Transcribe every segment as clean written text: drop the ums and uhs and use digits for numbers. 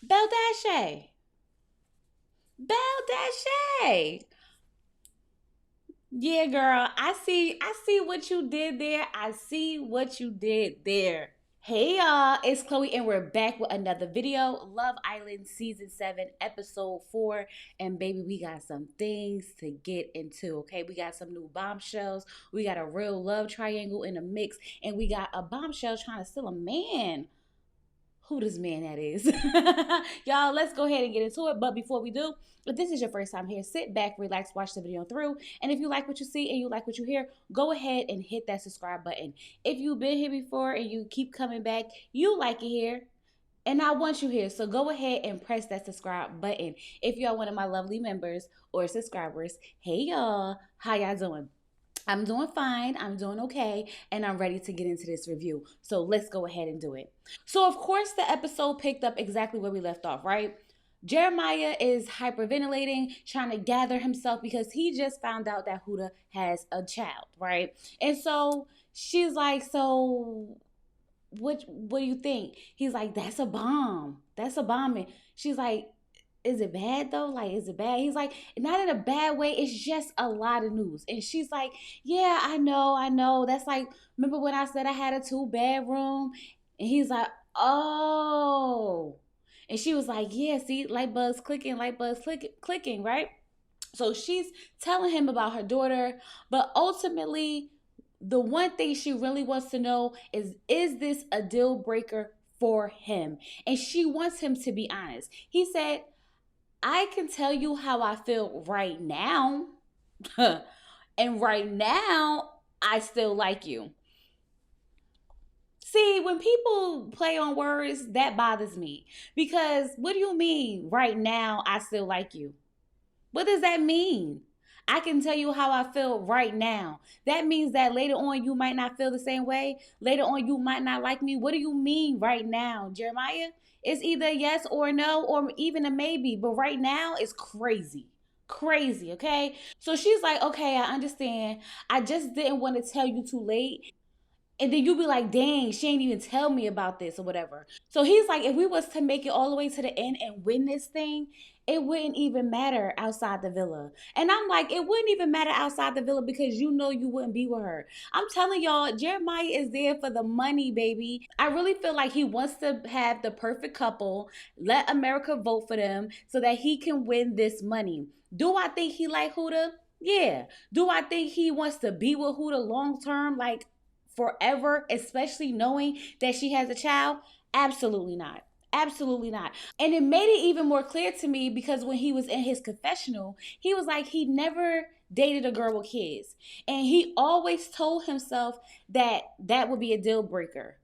Belle Dashay. Belle Dashay. Yeah, girl. I see what you did there. I see what you did there. Hey y'all, it's Chloe and we're back with another video. Love Island Season 7, Episode 4. And baby, we got some things to get into, okay? We got some new bombshells. We got a real love triangle in the mix. And we got a bombshell trying to steal a man. Who this man that is. Y'all, let's go ahead and get into it. But before we do, if this is your first time here, sit back, relax, watch the video through. And if you like what you see and you like what you hear, go ahead and hit that subscribe button. If you've been here before and you keep coming back, you like it here. And I want you here. So go ahead and press that subscribe button. If y'all one of my lovely members or subscribers, hey y'all, how y'all doing? I'm doing fine, I'm doing okay, and I'm ready to get into this review. So let's go ahead and do it. So, of course, the episode picked up exactly where we left off, right? Jeremiah is hyperventilating, trying to gather himself because he just found out that Huda has a child, right? And so she's like, so what do you think? He's like, that's a bomb. That's a bomb. And she's like, is it bad though? Like, is it bad? He's like, not in a bad way. It's just a lot of news. And she's like, yeah, I know. That's like, remember when I said I had a 2-bedroom? And he's like, oh. And she was like, yeah, see, light bulbs clicking, right? So she's telling him about her daughter, but ultimately, the one thing she really wants to know is this a deal breaker for him? And she wants him to be honest. He said, I can tell you how I feel right now. And right now, I still like you. See, when people play on words, that bothers me. Because what do you mean, right now, I still like you? What does that mean? I can tell you how I feel right now. That means that later on you might not feel the same way. Later on you might not like me. What do you mean right now, Jeremiah? It's either yes or no or even a maybe. But right now it's crazy. Crazy, okay? So she's like, okay, I understand. I just didn't want to tell you too late. And then you'll be like, dang, she ain't even tell me about this or whatever. So he's like, if we was to make it all the way to the end and win this thing, it wouldn't even matter outside the villa. And I'm like, it wouldn't even matter outside the villa because you know you wouldn't be with her. I'm telling y'all, Jeremiah is there for the money, baby. I really feel like he wants to have the perfect couple, let America vote for them so that he can win this money. Do I think he like Huda? Yeah. Do I think he wants to be with Huda long term? Like, forever, especially knowing that she has a child? Absolutely not. Absolutely not. And it made it even more clear to me because when he was in his confessional, he was like, he never dated a girl with kids. And he always told himself that that would be a deal breaker,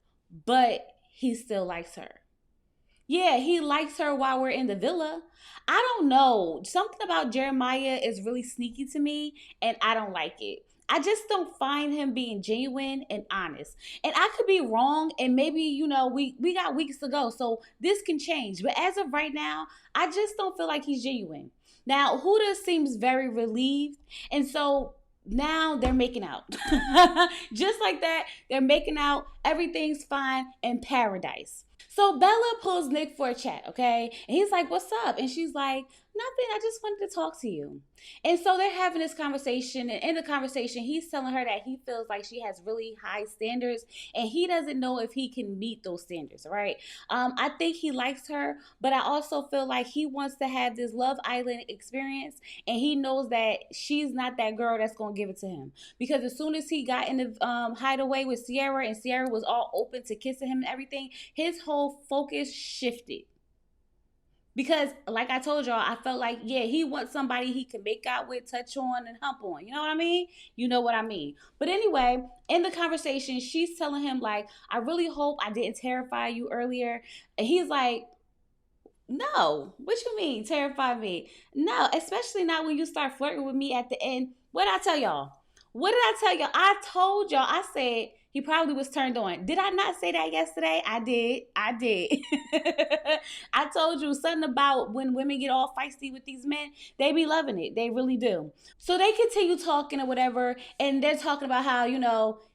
but he still likes her. Yeah, he likes her while we're in the villa. I don't know. Something about Jeremiah is really sneaky to me, and I don't like it. I just don't find him being genuine and honest. And I could be wrong, and maybe, we got weeks to go, so this can change. But as of right now, I just don't feel like he's genuine. Now, Huda seems very relieved, and so now they're making out. Just like that, they're making out. Everything's fine in paradise. So Bella pulls Nick for a chat, okay? And he's like, what's up? And she's like, nothing, I just wanted to talk to you. And so they're having this conversation. And in the conversation, he's telling her that he feels like she has really high standards. And he doesn't know if he can meet those standards, right? I think he likes her. But I also feel like he wants to have this Love Island experience. And he knows that she's not that girl that's going to give it to him. Because as soon as he got in the hideaway with Sierra, and Sierra was all open to kissing him and everything, his whole focus shifted. Because, like I told y'all, I felt like, yeah, he wants somebody he can make out with, touch on, and hump on. You know what I mean? You know what I mean. But anyway, in the conversation, she's telling him, like, I really hope I didn't terrify you earlier. And he's like, no. What you mean, terrify me? No, especially not when you start flirting with me at the end. What did I tell y'all? What did I tell y'all? I told y'all, I said, He probably was turned on. Did I not say that yesterday? I did. I did. I told you something about when women get all feisty with these men, they be loving it. They really do. So they continue talking or whatever, and they're talking about how,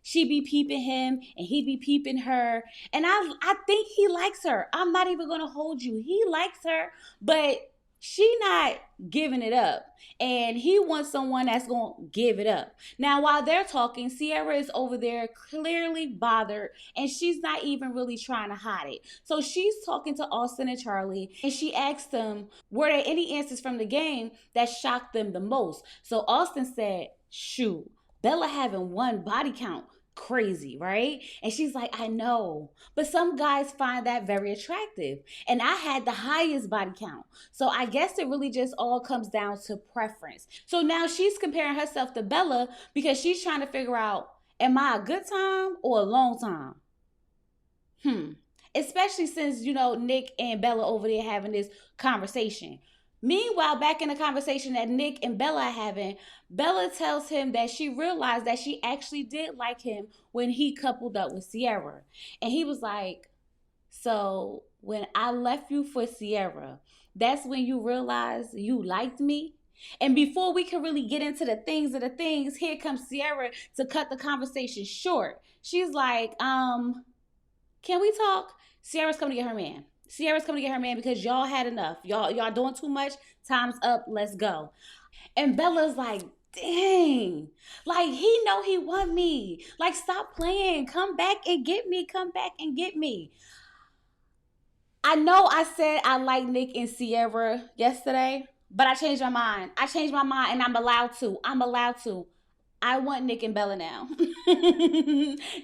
she be peeping him and he be peeping her. And I think he likes her. I'm not even gonna hold you. He likes her, but she not giving it up. And he wants someone that's gonna give it up. Now, while they're talking, Sierra is over there clearly bothered, and she's not even really trying to hide it. So she's talking to Austin and Charlie, and she asked them, were there any answers from the game that shocked them the most? So Austin said, shoot, Bella having one body count. Crazy, right? And she's like, I know, but some guys find that very attractive. And I had the highest body count. So I guess it really just all comes down to preference. So now she's comparing herself to Bella because she's trying to figure out, am I a good time or a long time? Especially since, Nick and Bella over there having this conversation. Meanwhile, back in the conversation that Nick and Bella are having, Bella tells him that she realized that she actually did like him when he coupled up with Sierra. And he was like, so when I left you for Sierra, that's when you realized you liked me? And before we can really get into the things of the things, here comes Sierra to cut the conversation short. She's like, can we talk? Sierra's coming to get her man. Sierra's coming to get her man because y'all had enough. Y'all doing too much. Time's up. Let's go. And Bella's like, dang. Like, he know he want me. Like, stop playing. Come back and get me. Come back and get me. I know I said I like Nick and Sierra yesterday, but I changed my mind. I changed my mind, and I'm allowed to. I'm allowed to. I want Nick and Bella now.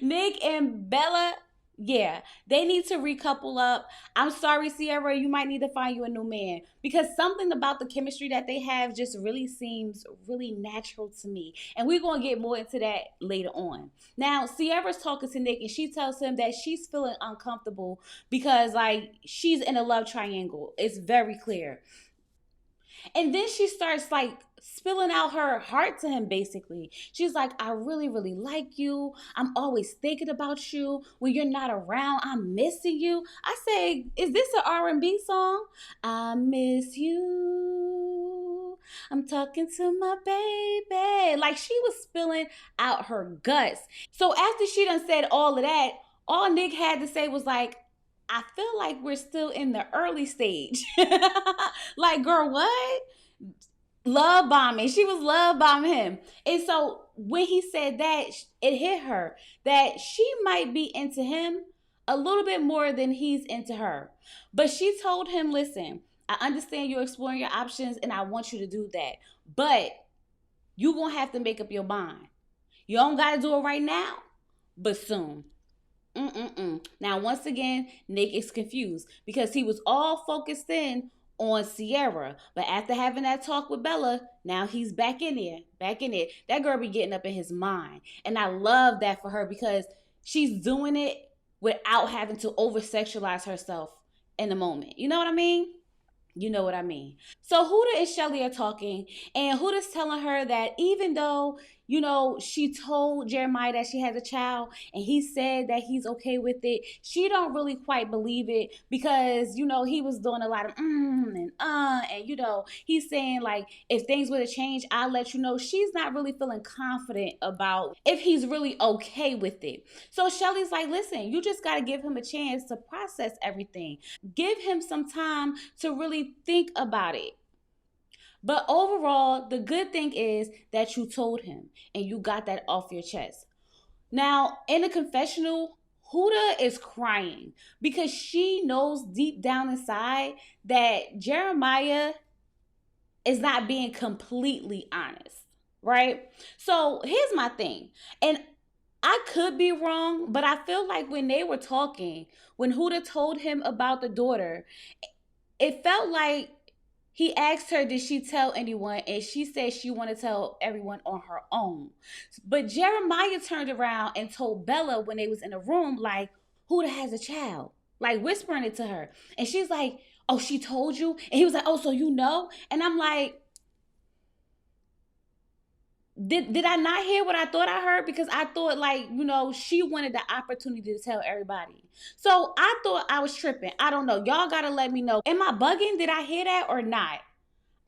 Nick and Bella, yeah, they need to recouple up. I'm sorry, Sierra, you might need to find you a new man because something about the chemistry that they have just really seems really natural to me. And we're going to get more into that later on. Now, Sierra's talking to Nick and she tells him that she's feeling uncomfortable because, like, she's in a love triangle. It's very clear. And then she starts like spilling out her heart to him basically. She's like, I really, really like you. I'm always thinking about you. When you're not around, I'm missing you. I say, is this an R&B song? I miss you. I'm talking to my baby. Like she was spilling out her guts. So after she done said all of that, all Nick had to say was like, I feel like we're still in the early stage. Like, girl, what? Love bombing. She was love bombing him. And so when he said that, it hit her that she might be into him a little bit more than he's into her. But she told him, listen, I understand you're exploring your options and I want you to do that. But you're going to have to make up your mind. You don't got to do it right now, but soon. Now, once again, Nick is confused because he was all focused in on Sierra. But after having that talk with Bella, now he's back in there, back in it. That girl be getting up in his mind. And I love that for her because she's doing it without having to over-sexualize herself in the moment. You know what I mean? You know what I mean. So Huda and Shelly are talking, and Huda's telling her that even though, she told Jeremiah that she has a child, and he said that he's okay with it, she don't really quite believe it because, he was doing a lot of and he's saying like, if things were to change, I'll let you know. She's not really feeling confident about if he's really okay with it. So Shelly's like, listen, you just got to give him a chance to process everything. Give him some time to really think about it. But overall, the good thing is that you told him and you got that off your chest. Now, in the confessional, Huda is crying because she knows deep down inside that Jeremiah is not being completely honest, right? So here's my thing. And I could be wrong, but I feel like when they were talking, when Huda told him about the daughter, it felt like he asked her, did she tell anyone? And she said she wanted to tell everyone on her own. But Jeremiah turned around and told Bella when they was in a room, like, Huda has a child, like whispering it to her. And she's like, oh, she told you? And he was like, oh, so you know? And I'm like, Did I not hear what I thought I heard? Because I thought, like, she wanted the opportunity to tell everybody. So I thought I was tripping. I don't know. Y'all gotta let me know. Am I bugging? Did I hear that or not?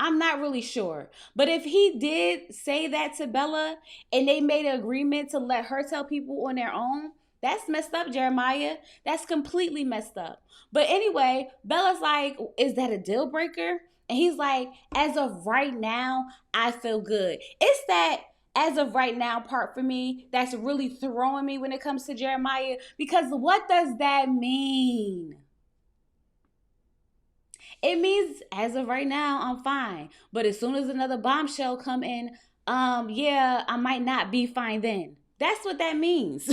I'm not really sure. But if he did say that to Bella and they made an agreement to let her tell people on their own, that's messed up, Jeremiah. That's completely messed up. But anyway, Bella's like, is that a deal breaker? And he's like, as of right now, I feel good. It's that as of right now part for me that's really throwing me when it comes to Jeremiah. Because what does that mean? It means as of right now, I'm fine. But as soon as another bombshell come in, yeah, I might not be fine then. That's what that means.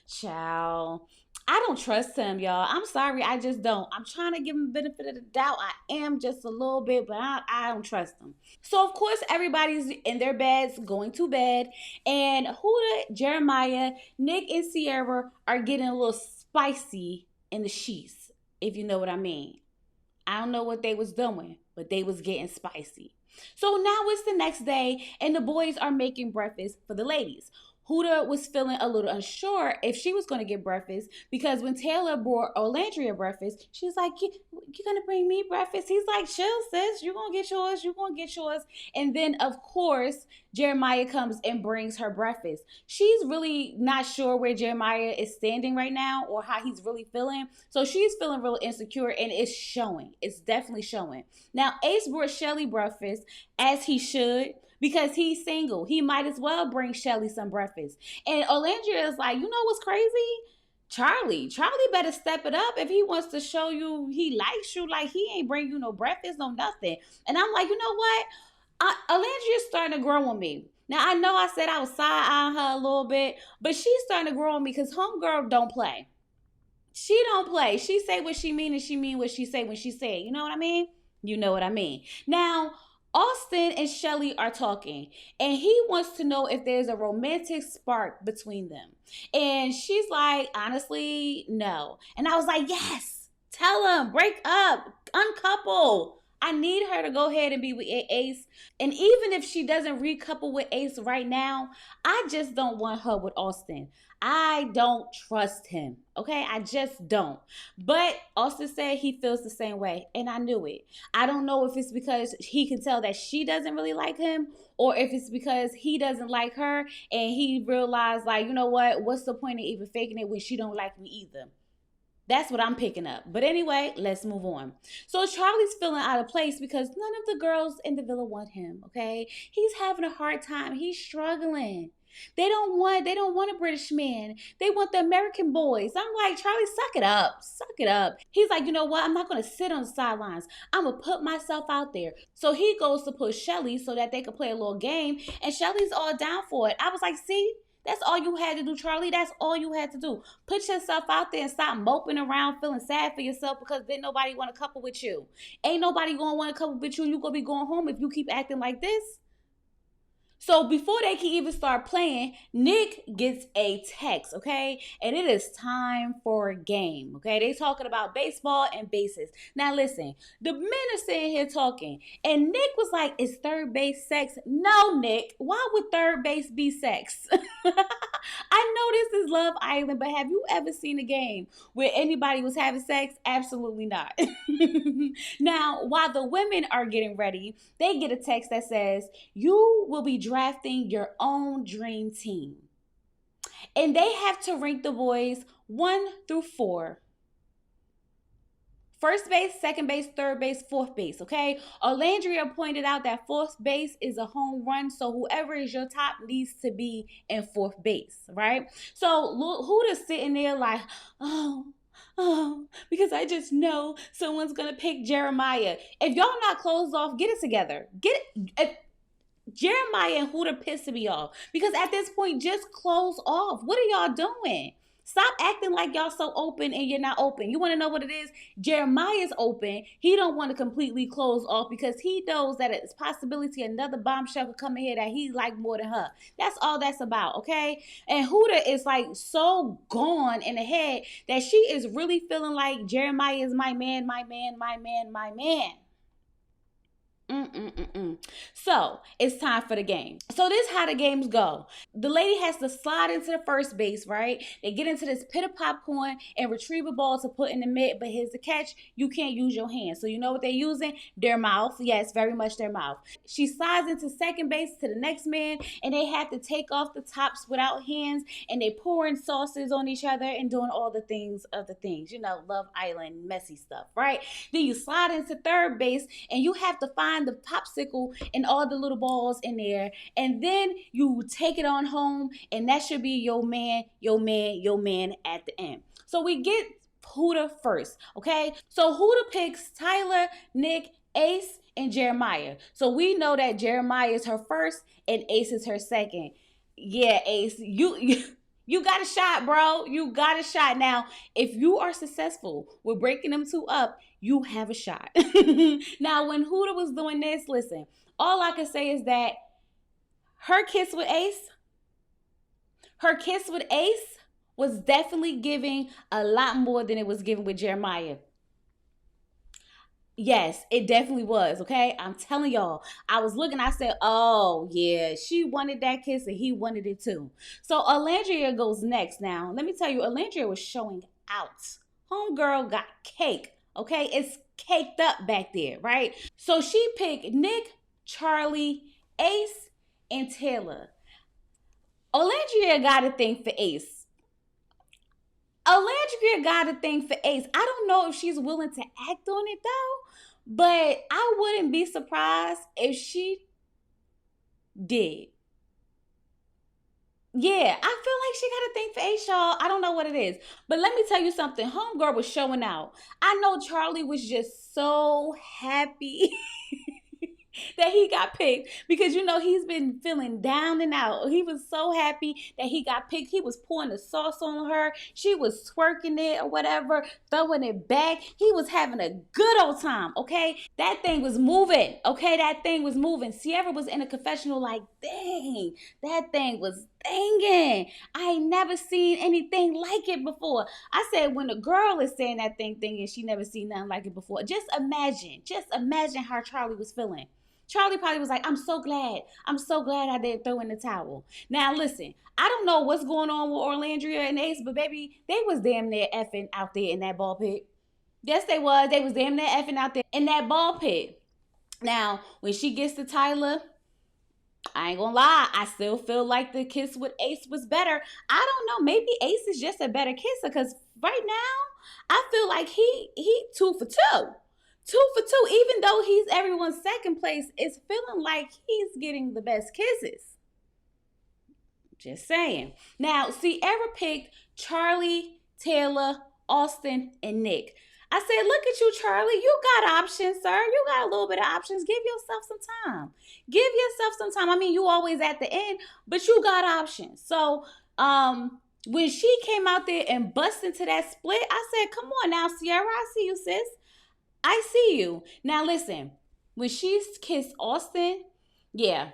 Ciao. I don't trust him, y'all. I'm sorry, I just don't. I'm trying to give him the benefit of the doubt. I am just a little bit, but I don't trust him. So of course everybody's in their beds, going to bed, and Huda, Jeremiah, Nick, and Sierra are getting a little spicy in the sheets, if you know what I mean. I don't know what they was doing, but they was getting spicy. So now it's the next day, and the boys are making breakfast for the ladies. Huda was feeling a little unsure if she was going to get breakfast because when Taylor brought Olandria breakfast, she's like, "You going to bring me breakfast?" He's like, "Chill, sis. You're going to get yours. You're going to get yours." And then, of course, Jeremiah comes and brings her breakfast. She's really not sure where Jeremiah is standing right now or how he's really feeling. So she's feeling real insecure, and it's showing. It's definitely showing. Now, Ace brought Shelly breakfast, as he should, because he's single. He might as well bring Shelly some breakfast. And Olandria is like, you know what's crazy? Charlie better step it up if he wants to show you he likes you. Like, he ain't bring you no breakfast, no nothing. And I'm like, you know what? Olandria's starting to grow on me. Now, I know I said I was side-eyeing her a little bit, but she's starting to grow on me because homegirl don't play. She don't play. She say what she mean and she mean what she say when she say it. You know what I mean? You know what I mean. Now, Austin and Shelly are talking, and he wants to know if there's a romantic spark between them. And she's like, honestly, no. And I was like, yes, tell him, break up, uncouple. I need her to go ahead and be with Ace. And even if she doesn't recouple with Ace right now, I just don't want her with Austin. I don't trust him. Okay, I just don't. But Austin said he feels the same way, and I knew it. I don't know if it's because he can tell that she doesn't really like him, or if it's because he doesn't like her, and he realized, like, you know what? What's the point of even faking it when she don't like me either? That's what I'm picking up. But anyway, let's move on. So Charlie's feeling out of place because none of the girls in the villa want him, okay? He's having a hard time. He's struggling. They don't want a British man. They want the American boys. I'm like, Charlie, suck it up. Suck it up. He's like, you know what? I'm not gonna sit on the sidelines. I'm gonna put myself out there. So he goes to push Shelly so that they could play a little game. And Shelly's all down for it. I was like, see? That's all you had to do, Charlie. That's all you had to do. Put yourself out there and stop moping around feeling sad for yourself because then nobody want to couple with you. Ain't nobody going to want to couple with you. You going to be going home if you keep acting like this. So before they can even start playing, Nick gets a text, okay? And it is time for a game, okay? They talking about baseball and bases. Now listen, the men are sitting here talking, and Nick was like, is third base sex? No, Nick. Why would third base be sex? I know this is Love Island, but have you ever seen a game where anybody was having sex? Absolutely not. Now, while the women are getting ready, they get a text that says, you will be drafting your own dream team. And they have to rank the boys 1 through 4. First base, second base, third base, fourth base, okay? Olandria pointed out that fourth base is a home run, so whoever is your top needs to be in fourth base, right? So Huda's sitting there like, because I just know someone's gonna pick Jeremiah. If y'all not closed off, get it together. Jeremiah and Huda pissing me off because at this point, just close off. What are y'all doing? Stop acting like y'all so open and you're not open. You want to know what it is? Jeremiah's open. He don't want to completely close off because he knows that it's possibility another bombshell could come in here that he like more than her. That's all that's about, okay? And Huda is like so gone in the head that she is really feeling like Jeremiah is my man, my man, my man, my man. Mm-mm-mm-mm. So it's time for the game. So this is how the games go. The lady has to slide into the first base, right? They get into this pit of popcorn and retrieve a ball to put in the mitt. But here's the catch: you can't use your hands. So you know what they're using? Their mouth. Yes, very much their mouth. She slides into second base to the next man, and they have to take off the tops without hands, and they pouring sauces on each other and doing all the things of the things. You know, Love Island messy stuff, right? Then you slide into third base, and you have to find the popsicle and all the little balls in there, and then you take it on home, and that should be your man, your man, your man at the end. So we get Huda first, okay? So Huda picks Tyler, Nick, Ace, and Jeremiah. So we know that Jeremiah is her first and Ace is her second. Yeah, Ace, you got a shot, bro. You got a shot. Now, if you are successful with breaking them two up, you have a shot. Now, when Huda was doing this, listen, all I can say is that her kiss with Ace, her kiss with Ace was definitely giving a lot more than it was giving with Jeremiah. Yes, it definitely was. Okay. I'm telling y'all, I was looking, I said, oh, yeah, she wanted that kiss and he wanted it too. So Alandria goes next. Now, let me tell you, Alandria was showing out. Homegirl got cake. Okay. It's caked up back there, right? So she picked Nick, Charlie, Ace, and Taylor. Olandria got a thing for Ace. Olandria got a thing for Ace. I don't know if she's willing to act on it though, but I wouldn't be surprised if she did. Yeah, I feel like she got a thing for Ace, y'all. I don't know what it is. But let me tell you something. Homegirl was showing out. I know Charlie was just so happy that he got picked because you know he's been feeling down and out. He was so happy that he got picked. He was pouring the sauce on her. She was twerking it or whatever, throwing it back. He was having a good old time, okay? That thing was moving, okay? That thing was moving. Sierra was in a confessional like, dang, that thing was thinging. I ain't never seen anything like it before. I said when a girl is saying that thing thinging, she never seen nothing like it before. Just imagine how Charlie was feeling. Charlie probably was like, I'm so glad. I'm so glad I didn't throw in the towel. Now, listen, I don't know what's going on with Orlandria and Ace, but baby, they was damn near effing out there in that ball pit. Yes, they was. They was damn near effing out there in that ball pit. Now, when she gets to Tyler, I ain't gonna lie, I still feel like the kiss with Ace was better. I don't know, maybe Ace is just a better kisser because right now I feel like he 2 for 2. 2 for 2, even though he's everyone's second place, it's feeling like he's getting the best kisses. Just saying. Now, Sierra picked Charlie, Taylor, Austin, and Nick. I said, look at you, Charlie. You got options, sir. You got a little bit of options. Give yourself some time. Give yourself some time. I mean, you always at the end, but you got options. So, when she came out there and bust into that split, I said, come on now, Sierra. I see you, sis. I see you. Now, listen. When she kissed Austin, yeah,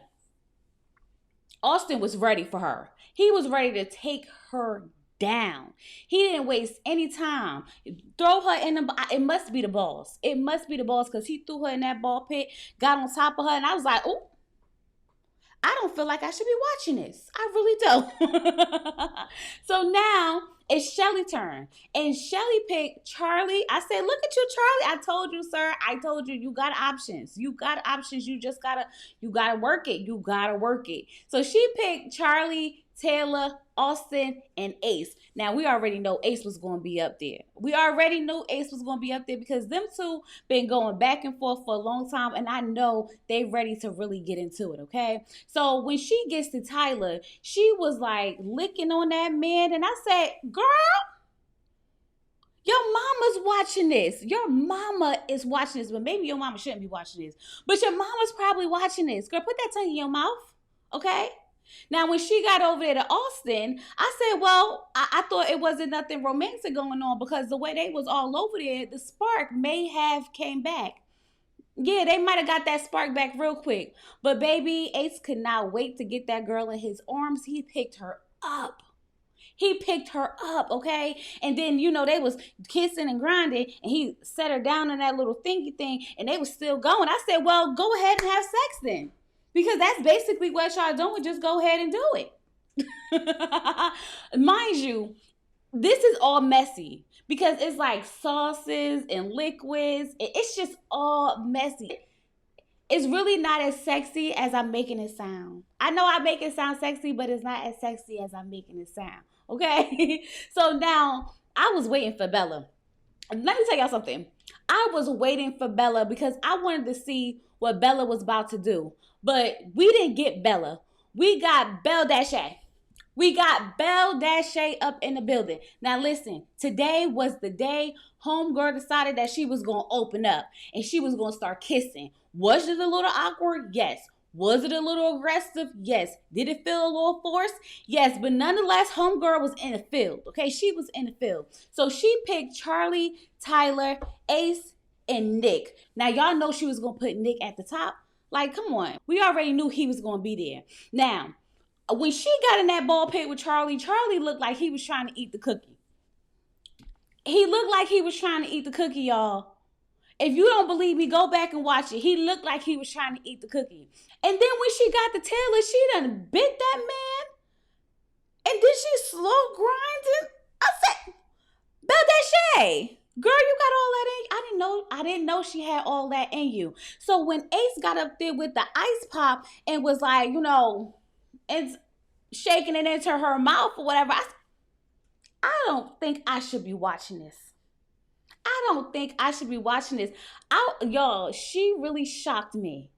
Austin was ready for her. He was ready to take her down. He didn't waste any time. Throw her in the. It must be the balls. It must be the balls because he threw her in that ball pit, got on top of her, and I was like, oh, I don't feel like I should be watching this. I really don't. So now it's Shelly's turn. And Shelly picked Charlie. I said, look at you, Charlie. I told you, sir. I told you, you got options. You got options. You gotta work it. You gotta work it. So she picked Charlie, Taylor, Austin, and Ace. Now, we already know Ace was going to be up there. We already knew Ace was going to be up there because them two been going back and forth for a long time, and I know they ready to really get into it, okay? So when she gets to Tyler, she was like licking on that man, and I said, girl, your mama's watching this. Your mama is watching this, but maybe your mama shouldn't be watching this. But your mama's probably watching this. Girl, put that tongue in your mouth, okay? Now, when she got over there to Austin, I said, well, I thought it wasn't nothing romantic going on because the way they was all over there, the spark may have came back. Yeah, they might have got that spark back real quick. But baby, Ace could not wait to get that girl in his arms. He picked her up. He picked her up, okay? And then, they was kissing and grinding, and he set her down in that little thingy thing, and they was still going. I said, well, go ahead and have sex then. Because that's basically what y'all doing. Just go ahead and do it. Mind you, this is all messy because it's like sauces and liquids. It's just all messy. It's really not as sexy as I'm making it sound. I know I make it sound sexy, but it's not as sexy as I'm making it sound. Okay? So now I was waiting for Bella. Let me tell y'all something. I was waiting for Bella because I wanted to see what Bella was about to do. But we didn't get Bella. We got Belle Dashay. We got Belle Dashay up in the building. Now listen, today was the day homegirl decided that she was going to open up and she was going to start kissing. Was it a little awkward? Yes. Was it a little aggressive? Yes. Did it feel a little forced? Yes. But nonetheless, homegirl was in the field. Okay, she was in the field. So she picked Charlie, Tyler, Ace, and Nick. Now y'all know she was going to put Nick at the top. Like, come on. We already knew he was going to be there. Now, when she got in that ball pit with Charlie, Charlie looked like he was trying to eat the cookie. He looked like he was trying to eat the cookie, y'all. If you don't believe me, go back and watch it. He looked like he was trying to eat the cookie. And then when she got the Taylor, she done bit that man. And then she slow grinding. I said, Belle Dashay, girl, you got all that in you. I didn't know she had all that in you. So when Ace got up there with the ice pop and was like, and shaking it into her mouth or whatever, I don't think I should be watching this. I don't think I should be watching this. Y'all, she really shocked me.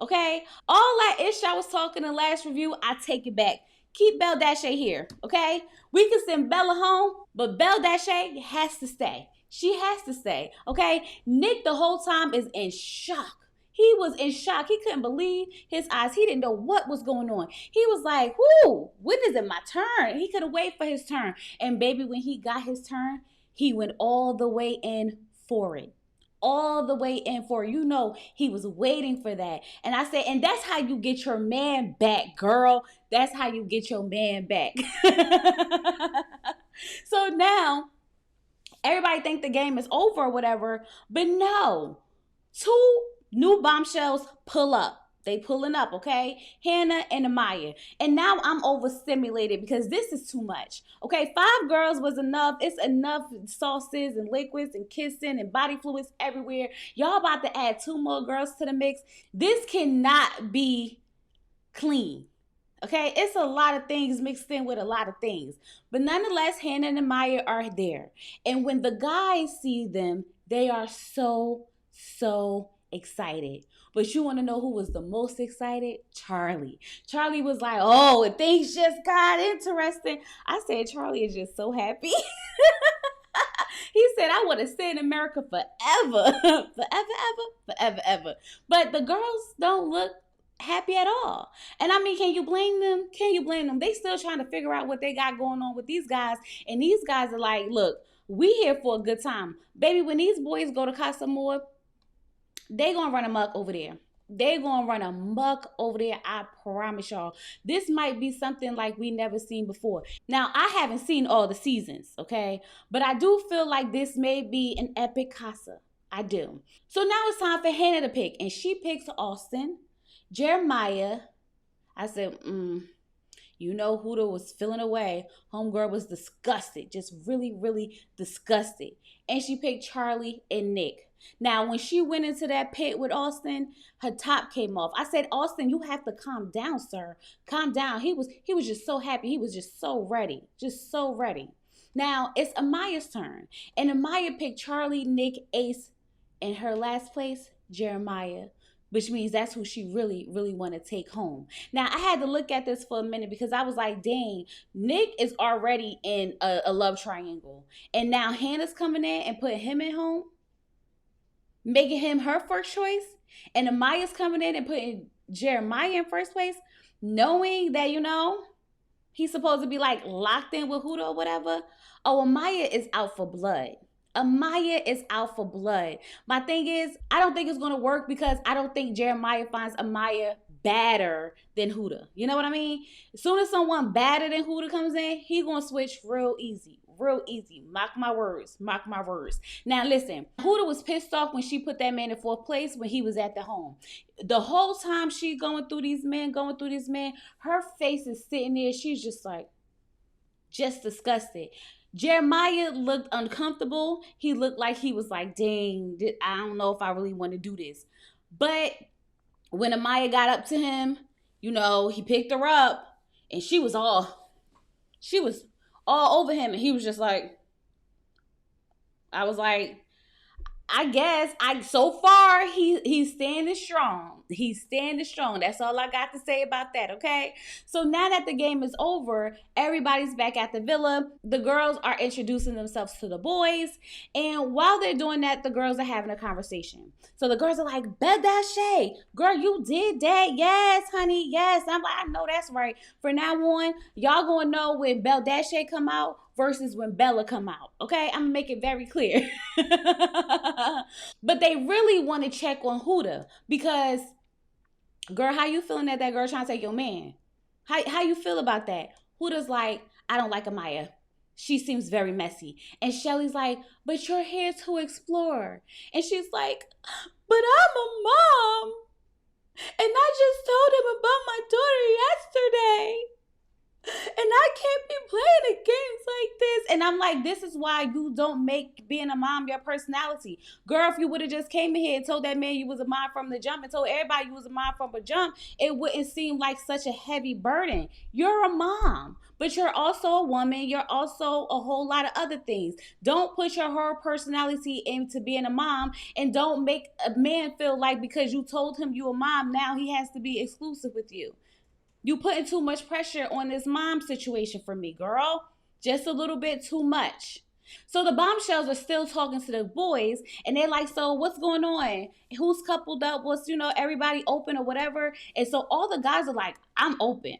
Okay? All that ish I was talking in the last review, I take it back. Keep Belle Dashay here, okay? We can send Bella home, but Belle Dashay has to stay. She has to stay, okay? Nick the whole time is in shock. He was in shock. He couldn't believe his eyes. He didn't know what was going on. He was like, whoo, when is it my turn? He couldn't wait for his turn. And baby, when he got his turn, he went all the way in for it. All the way in for it. He was waiting for that. And I said, and that's how you get your man back, girl. That's how you get your man back. So now, everybody think the game is over or whatever, but no. 2 new bombshells pull up. They pulling up, okay? Hannah and Amaya. And now I'm overstimulated because this is too much. Okay, 5 girls was enough. It's enough sauces and liquids and kissing and body fluids everywhere. Y'all about to add 2 more girls to the mix. This cannot be clean. Okay, it's a lot of things mixed in with a lot of things. But nonetheless, Hannah and Amaya are there. And when the guys see them, they are so excited. But you want to know who was the most excited? Charlie. Charlie was like, oh, and things just got interesting. I said, Charlie is just so happy. He said, I want to stay in America forever. Forever. But the girls don't look happy at all. And I mean, can you blame them? They still trying to figure out what they got going on with these guys. And these guys are like, look, we here for a good time. Baby, when these boys go to Casa More, they gonna run amok over there. I promise y'all. This might be something like we never seen before. Now, I haven't seen all the seasons, okay? But I do feel like this may be an epic casa. I do. So now it's time for Hannah to pick. And she picks Austin, Jeremiah. I said, Huda was feeling away. Homegirl was disgusted. Just really disgusted. And she picked Charlie and Nick. Now, when she went into that pit with Austin, her top came off. I said, Austin, you have to calm down, sir. Calm down. He was just so happy. He was just so ready. Now, it's Amaya's turn. And Amaya picked Charlie, Nick, Ace, and her last place, Jeremiah, which means that's who she really want to take home. Now, I had to look at this for a minute because I was like, dang, Nick is already in a love triangle. And now Hannah's coming in and putting him in home, making him her first choice, and Amaya's coming in and putting Jeremiah in first place, knowing that, he's supposed to be like locked in with Huda or whatever. Oh, Amaya is out for blood. My thing is, I don't think it's going to work because I don't think Jeremiah finds Amaya badder than Huda. You know what I mean? As soon as someone badder than Huda comes in, he gonna switch real easy. Real easy. Mark my words. Mark my words. Now listen, Huda was pissed off when she put that man in fourth place when he was at the home. The whole time she going through these men, her face is sitting there. She's just like, just disgusted. Jeremiah looked uncomfortable. He looked like he was like, dang, I don't know if I really want to do this. But when Amaya got up to him, he picked her up and she was all over him. And he was just like, I was like, I guess so far he's standing strong. He's standing strong. That's all I got to say about that, okay? So now that the game is over, everybody's back at the villa. The girls are introducing themselves to the boys. And while they're doing that, the girls are having a conversation. So the girls are like, Belle Dashay, girl, you did that. Yes, honey, yes. I'm like, I know that's right. From now on, y'all gonna know when Belle Dashay come out versus when Bella come out. Okay? I'm gonna make it very clear. But they really want to check on Huda because, girl, how you feeling that girl trying to take your man? How you feel about that? Huda's like, I don't like Amaya. She seems very messy. And Shelly's like, but you're here to explore. And she's like, but I'm a mom. And I just told him about my daughter yesterday. And I can't be playing games like this. And I'm like, this is why you don't make being a mom your personality. Girl, if you would have just came in here and told that man you was a mom from the jump and told everybody you was a mom from the jump, it wouldn't seem like such a heavy burden. You're a mom, but you're also a woman. You're also a whole lot of other things. Don't put your whole personality into being a mom, and don't make a man feel like because you told him you a mom, now he has to be exclusive with you. You putting too much pressure on this mom situation for me, girl. Just a little bit too much. So the bombshells are still talking to the boys, and they're like, so what's going on? Who's coupled up? What's, everybody open or whatever? And so all the guys are like, I'm open.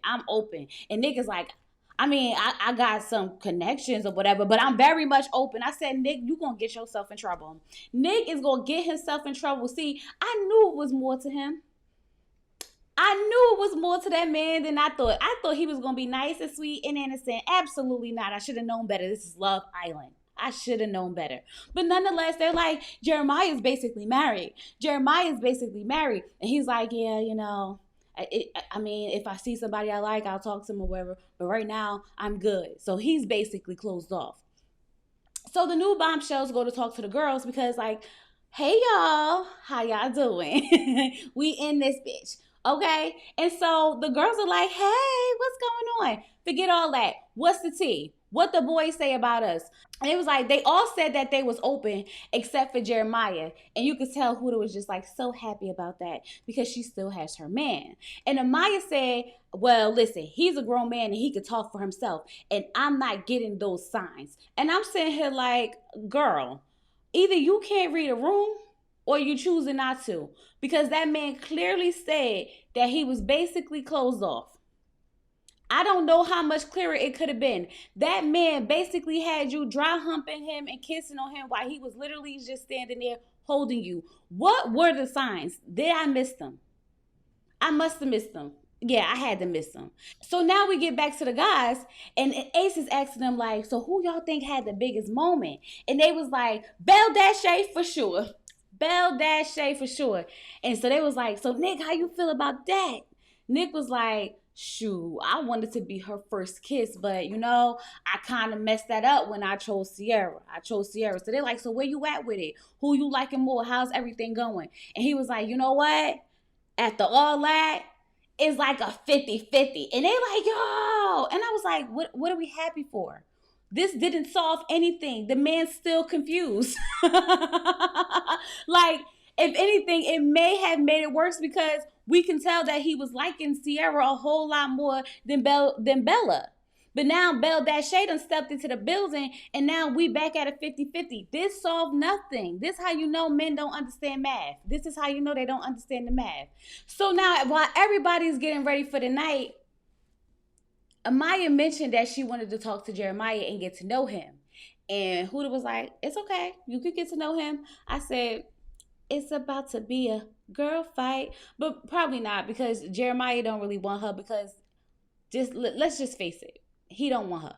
And Nick is like, I got some connections or whatever, but I'm very much open. I said, Nick, you going to get yourself in trouble. Nick is going to get himself in trouble. See, I knew it was more to him. I knew it was more to that man than I thought. I thought he was going to be nice and sweet and innocent. Absolutely not. I should have known better. This is Love Island. I should have known better. But nonetheless, they're like, Jeremiah's basically married. And he's like, yeah, if I see somebody I like, I'll talk to him or whatever. But right now, I'm good. So he's basically closed off. So the new bombshells go to talk to the girls because like, hey, y'all, how y'all doing? We in this bitch. Okay? And so the girls are like, hey, what's going on? Forget all that. What's the tea? What the boys say about us? And it was like, they all said that they was open except for Jeremiah. And you could tell Huda was just like so happy about that because she still has her man. And Amaya said, well, listen, he's a grown man and he could talk for himself. And I'm not getting those signs. And I'm sitting here like, girl, either you can't read a room or you choosing not to. Because that man clearly said that he was basically closed off. I don't know how much clearer it could have been. That man basically had you dry humping him and kissing on him while he was literally just standing there holding you. What were the signs? Did I miss them? I must have missed them. Yeah, I had to miss them. So now we get back to the guys, and Ace is asking them like, so who y'all think had the biggest moment? And they was like, Belle Dashay for sure. Belle Dashay for sure. And so they was like, so Nick, how you feel about that? Nick was like, shoot, I wanted to be her first kiss, but I kind of messed that up when I chose Sierra. So they're like, so where you at with it? Who you liking more? How's everything going? And he was like, you know what? After all that, it's like a 50-50. And they like, yo. And I was like, what are we happy for? This didn't solve anything. The man's still confused. Like, if anything, it may have made it worse because we can tell that he was liking Sierra a whole lot more than Bella. But now Belle Dashay done stepped into the building, and now we back at a 50-50. This solved nothing. This how you know men don't understand math. This is how you know they don't understand the math. So now, while everybody's getting ready for the night, Amaya mentioned that she wanted to talk to Jeremiah and get to know him. And Huda was like, it's okay. You could get to know him. I said, it's about to be a girl fight. But probably not, because Jeremiah don't really want her, because let's just face it, he don't want her.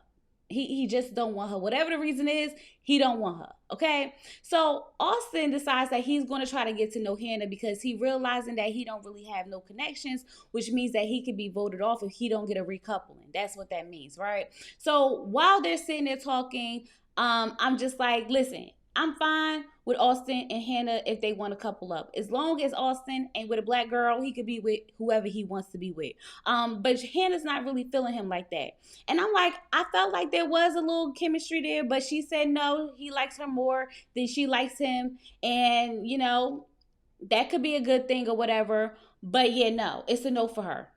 He just don't want her. Whatever the reason is, he don't want her. Okay? So Austin decides that he's going to try to get to know Hannah, because he realizing that he don't really have no connections, which means that he could be voted off if he don't get a recoupling. That's what that means, right? So while they're sitting there talking, I'm just like, listen, I'm fine with Austin and Hannah if they want to couple up. As long as Austin ain't with a black girl, he could be with whoever he wants to be with. But Hannah's not really feeling him like that. And I'm like, I felt like there was a little chemistry there, but she said no, he likes her more than she likes him. And, that could be a good thing or whatever. But yeah, no, it's a no for her.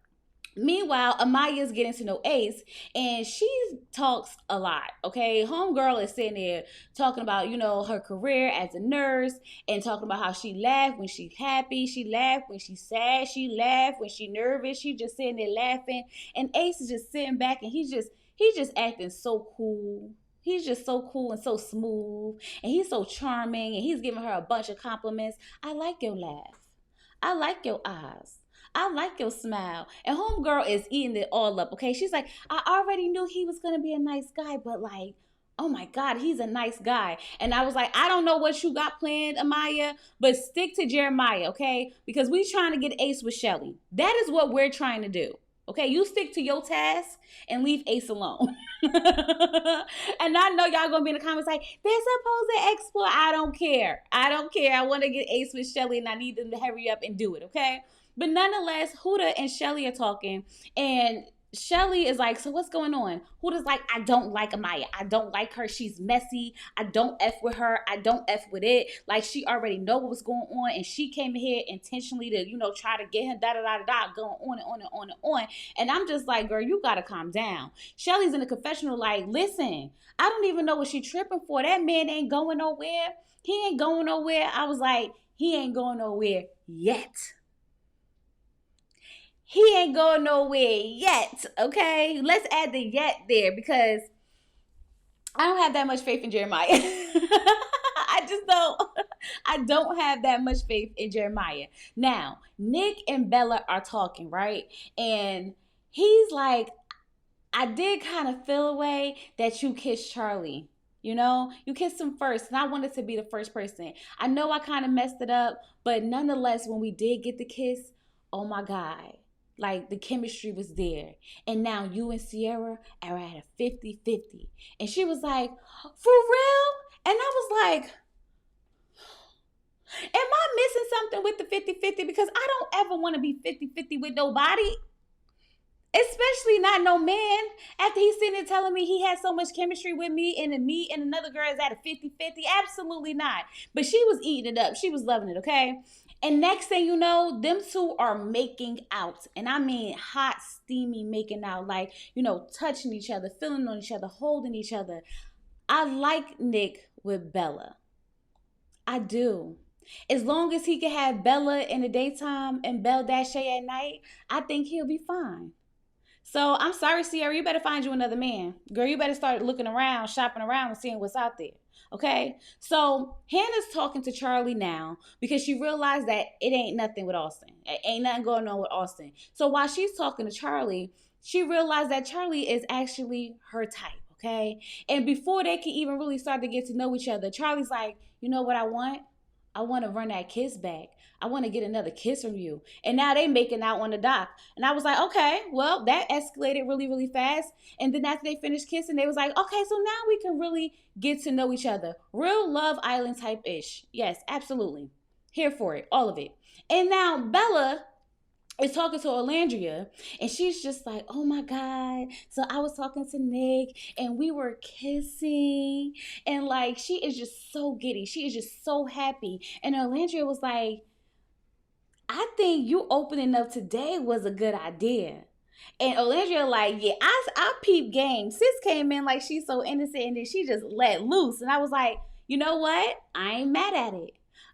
Meanwhile, Amaya's getting to know Ace, and she talks a lot. Okay, homegirl is sitting there talking about her career as a nurse, and talking about how she laughed when she's happy, she laughed when she's sad, she laughed when she's nervous. She just sitting there laughing, and Ace is just sitting back, and he's just acting so cool. He's just so cool and so smooth, and he's so charming, and he's giving her a bunch of compliments. I like your laugh. I like your eyes. I like your smile. And homegirl is eating it all up, okay? She's like, I already knew he was going to be a nice guy, but like, oh my God, he's a nice guy. And I was like, I don't know what you got planned, Amaya, but stick to Jeremiah, okay? Because we trying to get Ace with Shelly. That is what we're trying to do. Okay, you stick to your task and leave Ace alone. And I know y'all gonna be in the comments like, they're supposed to explore. I don't care. I don't care. I want to get Ace with Shelly, and I need them to hurry up and do it, okay? But nonetheless, Huda and Shelly are talking, and Shelly is like, so what's going on? Huda's like, I don't like Amaya. I don't like her. She's messy. I don't F with her. I don't F with it. Like, she already know what was going on, and she came here intentionally to, try to get him, da-da-da-da-da, going on and on and on and on. And I'm just like, girl, you got to calm down. Shelly's in the confessional like, listen, I don't even know what she tripping for. That man ain't going nowhere. He ain't going nowhere. I was like, he ain't going nowhere yet. He ain't going nowhere yet, okay? Let's add the yet there, because I don't have that much faith in Jeremiah. I just don't. I don't have that much faith in Jeremiah. Now, Nick and Bella are talking, right? And he's like, I did kind of feel a way that you kissed Charlie. You kissed him first, and I wanted to be the first person. I know I kind of messed it up, but nonetheless, when we did get the kiss, oh my God. Like, the chemistry was there. And now you and Sierra are at a 50-50. And she was like, for real? And I was like, am I missing something with the 50-50? Because I don't ever want to be 50-50 with nobody. Especially not no man. After he's sitting there telling me he has so much chemistry with me and another girl is at a 50-50. Absolutely not. But she was eating it up. She was loving it, okay? And next thing you know, them two are making out. And I mean hot, steamy making out. Like, touching each other, feeling on each other, holding each other. I like Nick with Bella. I do. As long as he can have Bella in the daytime and Belle Dashay at night, I think he'll be fine. So I'm sorry, Sierra, you better find you another man. Girl, you better start looking around, shopping around, and seeing what's out there. Okay? So Hannah's talking to Charlie now because she realized that it ain't nothing with Austin. It ain't nothing going on with Austin. So while she's talking to Charlie, she realized that Charlie is actually her type. Okay? And before they can even really start to get to know each other, Charlie's like, you know what I want? I want to run that kiss back. I want to get another kiss from you. And now they making out on the dock. And I was like, okay, well, that escalated really, really fast. And then after they finished kissing, they was like, okay, so now we can really get to know each other. Real Love Island type-ish. Yes, absolutely. Here for it. All of it. And now Bella is talking to Orlandria, and she's just like, oh my God. So I was talking to Nick, and we were kissing, and like, she is just so giddy. She is just so happy. And Orlandria was like, I think you opening up today was a good idea. And Orlandria like, yeah, I peep game. Sis came in like she's so innocent, and then she just let loose. And I was like, you know what? I ain't mad at it.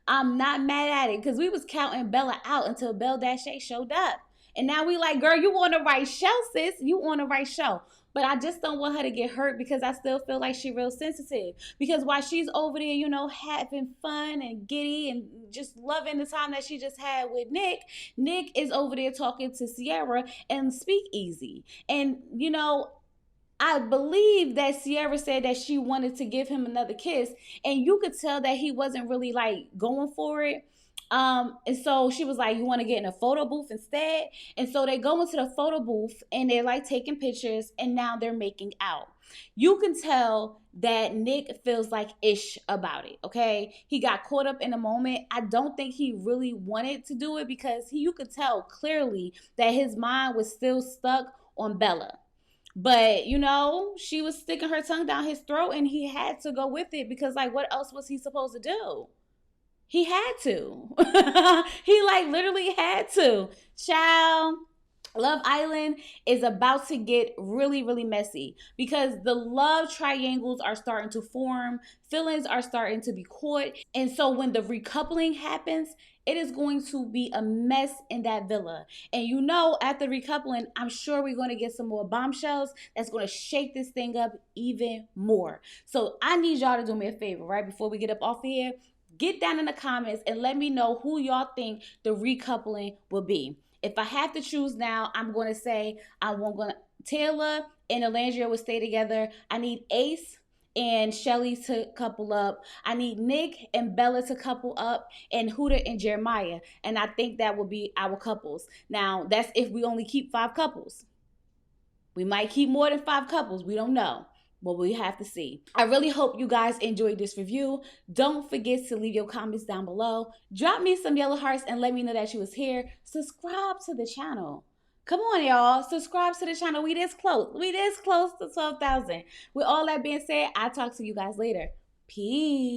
I'm not mad at it, because we was counting Bella out until Belle Dashay showed up. And now we like, girl, you on the right show, sis. You on the right show. But I just don't want her to get hurt because I still feel like she's real sensitive. Because while she's over there, you know, having fun and giddy and just loving the time that she just had with Nick, Nick is over there talking to Sierra and speak easy. And, you know, I believe that Sierra said that she wanted to give him another kiss, and you could tell that he wasn't really like going for it. And so she was like, "You want to get in a photo booth instead?" And so they go into the photo booth and they're like taking pictures, and now they're making out. You can tell that Nick feels like ish about it. Okay, he got caught up in the moment. I don't think he really wanted to do it because you could tell clearly that his mind was still stuck on Bella. But you know, she was sticking her tongue down his throat and he had to go with it because like what else was he supposed to do? He had to. He like literally had to. Child, Love Island is about to get really, really messy because the love triangles are starting to form, feelings are starting to be caught. And so when the recoupling happens, it is going to be a mess in that villa. And you know, after recoupling, I'm sure we're going to get some more bombshells that's going to shake this thing up even more. So I need y'all to do me a favor, right? Before we get up off of here, get down in the comments and let me know who y'all think the recoupling will be. If I have to choose now, I'm going to say I want gonna Taylor and Elandria will stay together. I need Ace and Shelly to couple up. I need Nick and Bella to couple up, and Huda and Jeremiah. And I think that will be our couples. Now, that's if we only keep 5 couples. We might keep more than 5 couples. We don't know. But we have to see. I really hope you guys enjoyed this review. Don't forget to leave your comments down below. Drop me some yellow hearts and let me know that you was here. Subscribe to the channel. Come on, y'all. Subscribe to the channel. We this close. We this close to 12,000. With all that being said, I'll talk to you guys later. Peace.